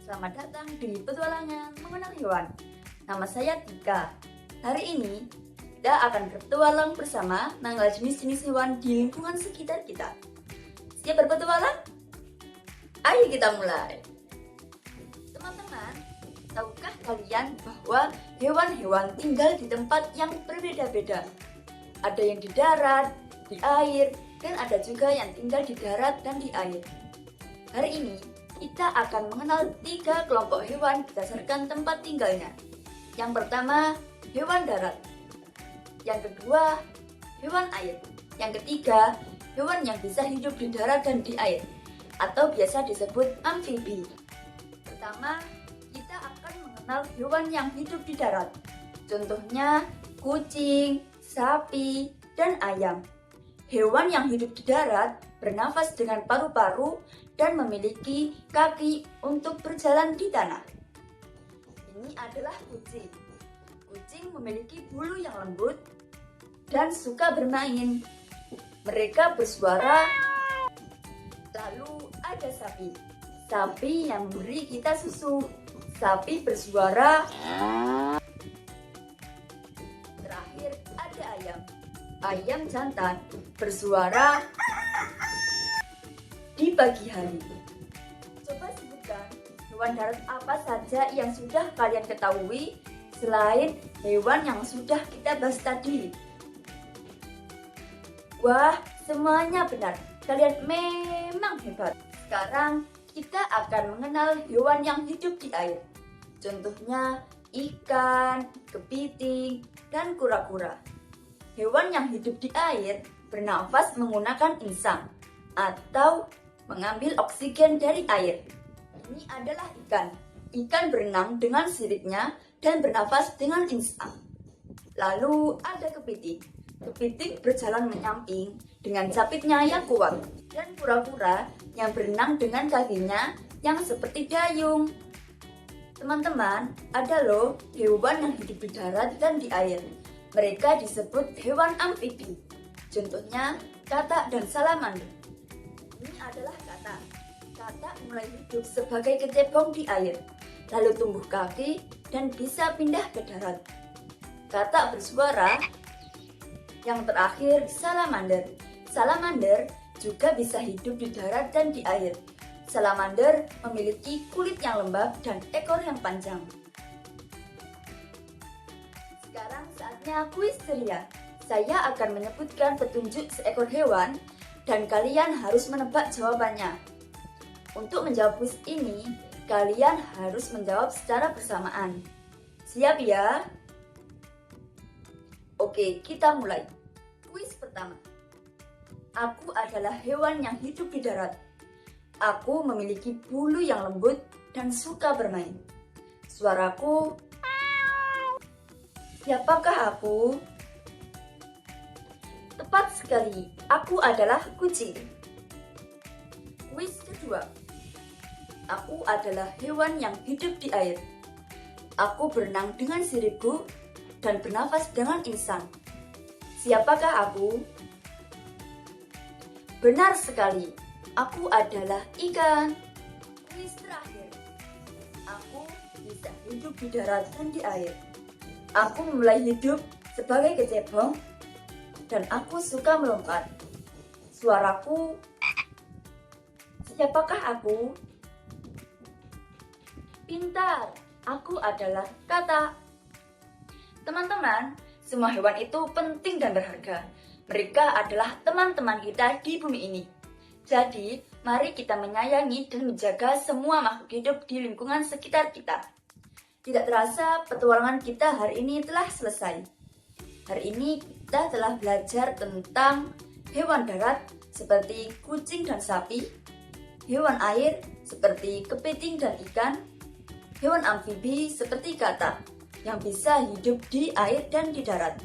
Selamat datang di Petualangan Mengenal Hewan. Nama saya Tika. Hari ini kita akan berpetualang bersama mengenal jenis-jenis hewan di lingkungan sekitar kita. Siap berpetualang? Ayo kita mulai. Teman-teman, tahukah kalian bahwa hewan-hewan tinggal di tempat yang berbeda-beda? Ada yang di darat, di air, dan ada juga yang tinggal di darat dan di air. Hari ini kita akan mengenal 3 kelompok hewan berdasarkan tempat tinggalnya. Yang pertama, hewan darat. Yang kedua, hewan air. Yang ketiga, hewan yang bisa hidup di darat dan di air, atau biasa disebut amfibi. Pertama, kita akan mengenal hewan yang hidup di darat. Contohnya, kucing, sapi, dan ayam. Hewan yang hidup di darat bernafas dengan paru-paru dan memiliki kaki untuk berjalan di tanah. Ini adalah kucing. Kucing memiliki bulu yang lembut dan suka bermain. Mereka bersuara. Lalu ada sapi. Sapi yang memberi kita susu. Sapi bersuara. Terakhir ada ayam. Ayam jantan bersuara di pagi hari. Coba sebutkan hewan darat apa saja yang sudah kalian ketahui selain hewan yang sudah kita bahas tadi. Wah, semuanya benar. Kalian memang hebat. Sekarang kita akan mengenal hewan yang hidup di air. Contohnya ikan, kepiting, dan kura-kura. Hewan yang hidup di air bernafas menggunakan insang atau mengambil oksigen dari air. Ini adalah ikan. Ikan berenang dengan siripnya dan bernafas dengan insang. Lalu ada kepiting. Kepiting berjalan menyamping dengan capitnya yang kuat. Dan kura-kura yang berenang dengan kakinya yang seperti dayung. Teman-teman, ada loh hewan yang hidup di darat dan di air. Mereka disebut hewan amfibi. Contohnya katak dan salamander. Ini adalah katak. Katak mulai hidup sebagai kecebong di air, lalu tumbuh kaki dan bisa pindah ke darat. Katak bersuara. Yang terakhir, salamander. Salamander juga bisa hidup di darat dan di air. Salamander memiliki kulit yang lembab dan ekor yang panjang. Sekarang saatnya kuis ceria. Saya akan menyebutkan petunjuk seekor hewan dan kalian harus menebak jawabannya. Untuk menjawab kuis ini, kalian harus menjawab secara bersamaan. Siap ya? Oke, kita mulai. Kuis pertama. Aku adalah hewan yang hidup di darat. Aku memiliki bulu yang lembut dan suka bermain. Suaraku. Siapakah aku? Tepat sekali, aku adalah kucing. Kuis kedua. Aku adalah hewan yang hidup di air. Aku berenang dengan siripku dan bernafas dengan insang. Siapakah aku? Benar sekali, aku adalah ikan. Kuis terakhir. Aku bisa hidup di darat dan di air. Aku mulai hidup sebagai kecebong dan aku suka melompat. Suaraku. Siapakah aku? Pintar, aku adalah katak. Teman-teman, semua hewan itu penting dan berharga. Mereka adalah teman-teman kita di bumi ini. Jadi, mari kita menyayangi dan menjaga semua makhluk hidup di lingkungan sekitar kita. Tidak terasa, petualangan kita hari ini telah selesai. Hari ini kita telah belajar tentang hewan darat seperti kucing dan sapi, hewan air seperti kepiting dan ikan, hewan amfibi seperti katak yang bisa hidup di air dan di darat.